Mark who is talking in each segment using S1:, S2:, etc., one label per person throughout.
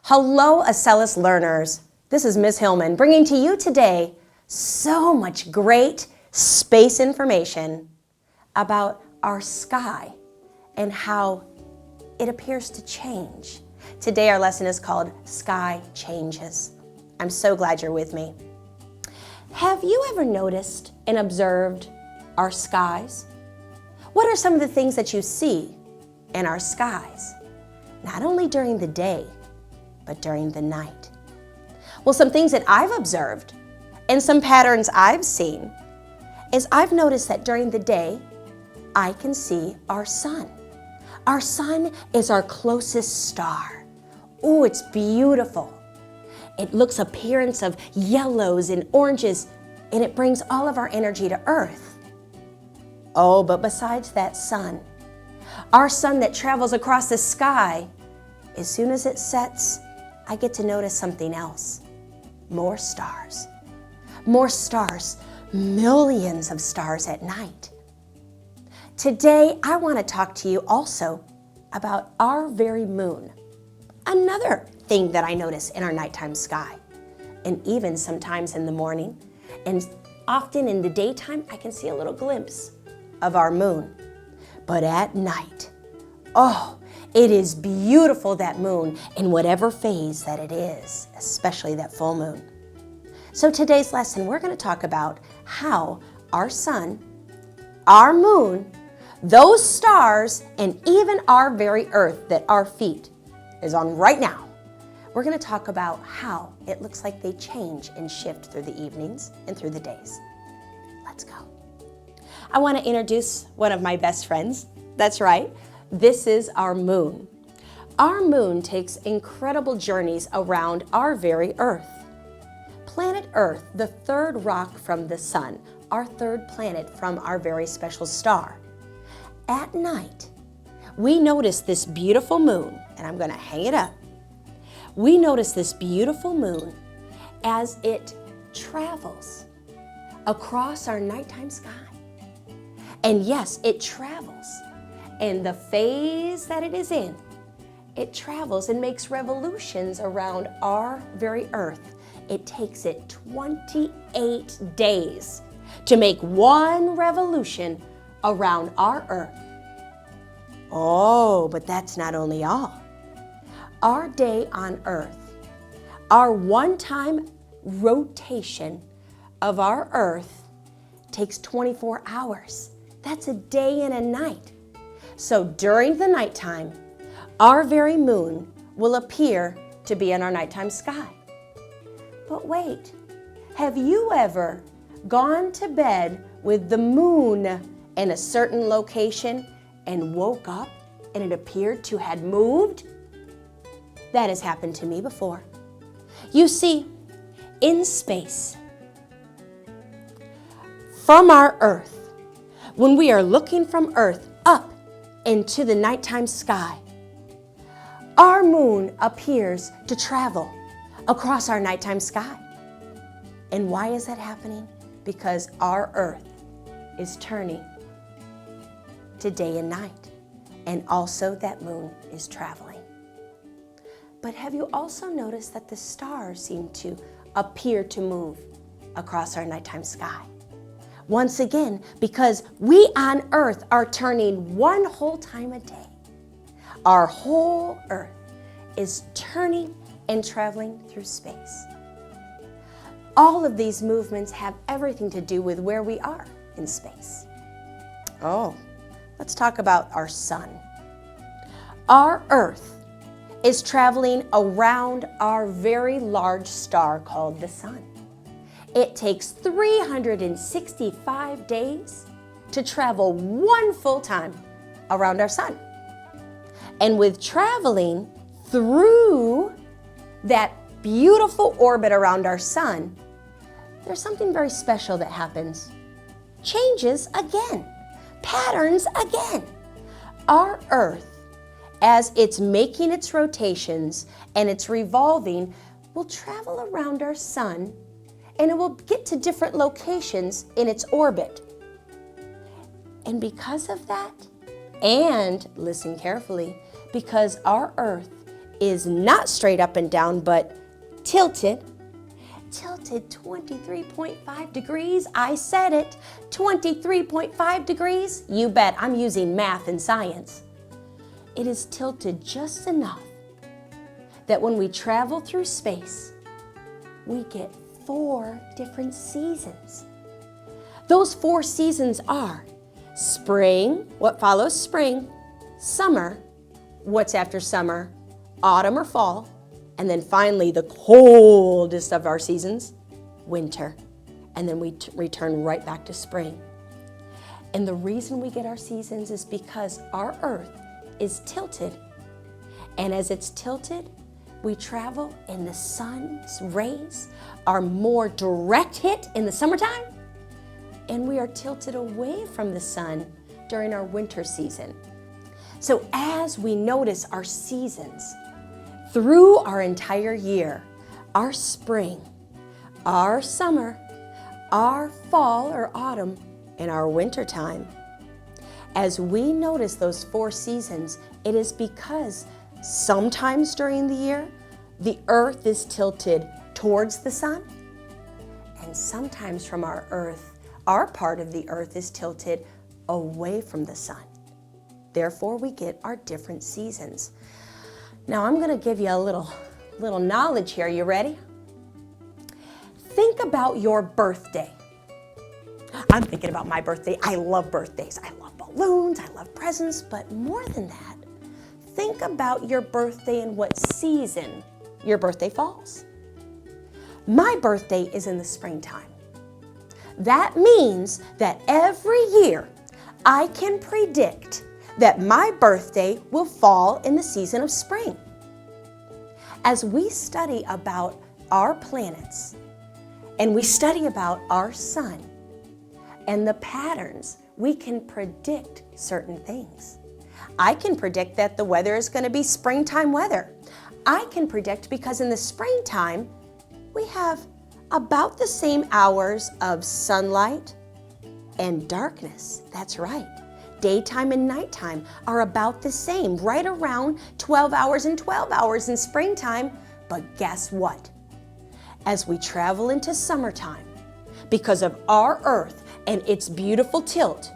S1: Hello, Acellus learners. This is Ms. Hillman bringing to you today so much great space information about our sky and how it appears to change. Today our lesson is called Sky Changes. I'm so glad you're with me. Have you ever noticed and observed our skies? What are some of the things that you see in our skies? Not only during the day, but during the night. Well, some things that I've observed and some patterns I've seen is I've noticed that during the day, I can see our sun. Our sun is our closest star. Oh, it's beautiful. It looks appearance of yellows and oranges, and it brings all of our energy to Earth. Oh, but besides that sun, our sun that travels across the sky, as soon as it sets, I get to notice something else. More stars. More stars. Millions of stars at night. Today, I want to talk to you also about our very moon. Another thing that I notice in our nighttime sky, and even sometimes in the morning, and often in the daytime, I can see a little glimpse of our moon. But at night, oh, it is beautiful, that moon, in whatever phase that it is, especially that full moon. So today's lesson, we're going to talk about how our sun, our moon, those stars, and even our very Earth that our feet is on right now, we're going to talk about how it looks like they change and shift through the evenings and through the days. Let's go. I want to introduce one of my best friends. That's right. This is our moon. Our moon takes incredible journeys around our very Earth. Planet Earth, the third rock from the sun, our third planet from our very special star. At night, we notice this beautiful moon, and I'm going to hang it up. We notice this beautiful moon as it travels across our nighttime sky. And yes, it travels. And the phase that it is in, it travels and makes revolutions around our very Earth. It takes it 28 days to make one revolution around our Earth. Oh, but that's not only all. Our day on Earth, our one-time rotation of our Earth takes 24 hours. That's a day and a night. So during the nighttime, our very moon will appear to be in our nighttime sky. But wait, have you ever gone to bed with the moon in a certain location and woke up and it appeared to had moved? That has happened to me before. You see, in space, from our Earth, when we are looking from Earth up into the nighttime sky, our moon appears to travel across our nighttime sky. And why is that happening? Because our Earth is turning to day and night, and also that moon is traveling. But have you also noticed that the stars seem to appear to move across our nighttime sky? Once again, because we on Earth are turning one whole time a day. Our whole Earth is turning and traveling through space. All of these movements have everything to do with where we are in space. Oh, let's talk about our sun. Our Earth is traveling around our very large star called the sun. It takes 365 days to travel one full time around our sun. And with traveling through that beautiful orbit around our sun, there's something very special that happens. Changes again, patterns again. Our Earth, as it's making its rotations and it's revolving, will travel around our sun, and it will get to different locations in its orbit. And because of that, and listen carefully, because our Earth is not straight up and down, but tilted. Tilted 23.5 degrees. I said it. 23.5 degrees. You bet. I'm using math and science. It is tilted just enough that when we travel through space, we get 4 different seasons. Those 4 seasons are spring, what follows spring, summer, what's after summer, autumn or fall, and then finally the coldest of our seasons, winter. And then we return right back to spring. And the reason we get our seasons is because our Earth is tilted. And as it's tilted, we travel and the sun's rays are more direct hit in the summertime, and we are tilted away from the sun during our winter season. So as we notice our seasons through our entire year, our spring, our summer, our fall or autumn, and our winter time, as we notice those 4 seasons, it is because sometimes during the year, the earth is tilted towards the sun, and sometimes from our earth, our part of the earth is tilted away from the sun. Therefore, we get our different seasons. Now, I'm going to give you a little knowledge here. You ready? Think about your birthday. I'm thinking about my birthday. I love birthdays. I love balloons. I love presents. But more than that, think about your birthday and what season your birthday falls. My birthday is in the springtime. That means that every year I can predict that my birthday will fall in the season of spring. As we study about our planets and we study about our sun and the patterns, we can predict certain things. I can predict that the weather is going to be springtime weather. I can predict because in the springtime, we have about the same hours of sunlight and darkness. That's right. Daytime and nighttime are about the same, right around 12 hours and 12 hours in springtime. But guess what? As we travel into summertime, because of our Earth and its beautiful tilt,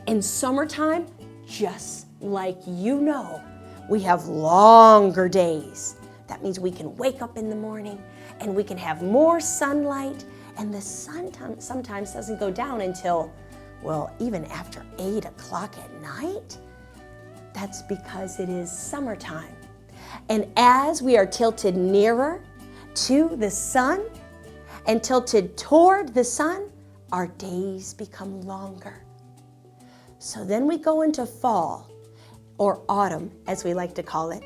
S1: in summertime, just like you know, we have longer days. That means we can wake up in the morning and we can have more sunlight, and the sun sometimes doesn't go down until, well, even after 8 o'clock at night. That's because it is summertime. And as we are tilted nearer to the sun and tilted toward the sun, our days become longer. So then we go into fall, or autumn, as we like to call it.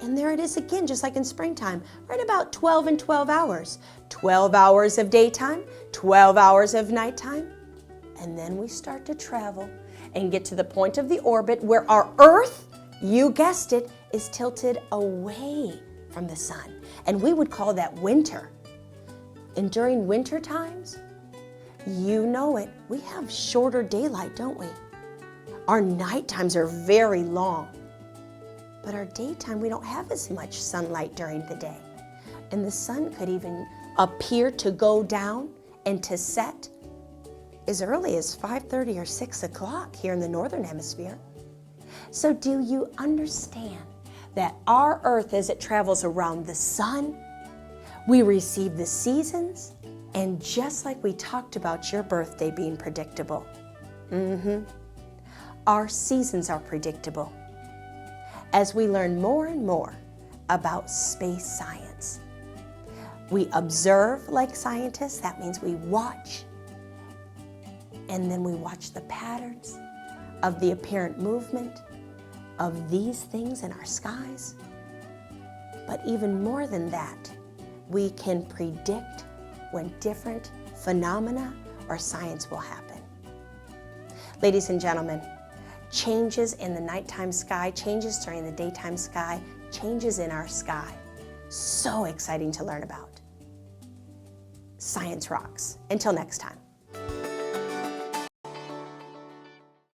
S1: And there it is again, just like in springtime, right about 12 and 12 hours. 12 hours of daytime, 12 hours of nighttime. And then we start to travel and get to the point of the orbit where our Earth, you guessed it, is tilted away from the sun. And we would call that winter. And during winter times, you know it, we have shorter daylight, don't we? Our night times are very long. But our daytime, we don't have as much sunlight during the day. And the sun could even appear to go down and to set as early as 5:30 or 6 o'clock here in the northern hemisphere. So do you understand that our Earth, as it travels around the sun, we receive the seasons, and just like we talked about your birthday being predictable, our seasons are predictable. As we learn more and more about space science, we observe like scientists. That means we watch, and then we watch the patterns of the apparent movement of these things in our skies. But even more than that, we can predict when different phenomena or science will happen. Ladies and gentlemen, changes in the nighttime sky, changes during the daytime sky, changes in our sky. So exciting to learn about. Science rocks. Until next time.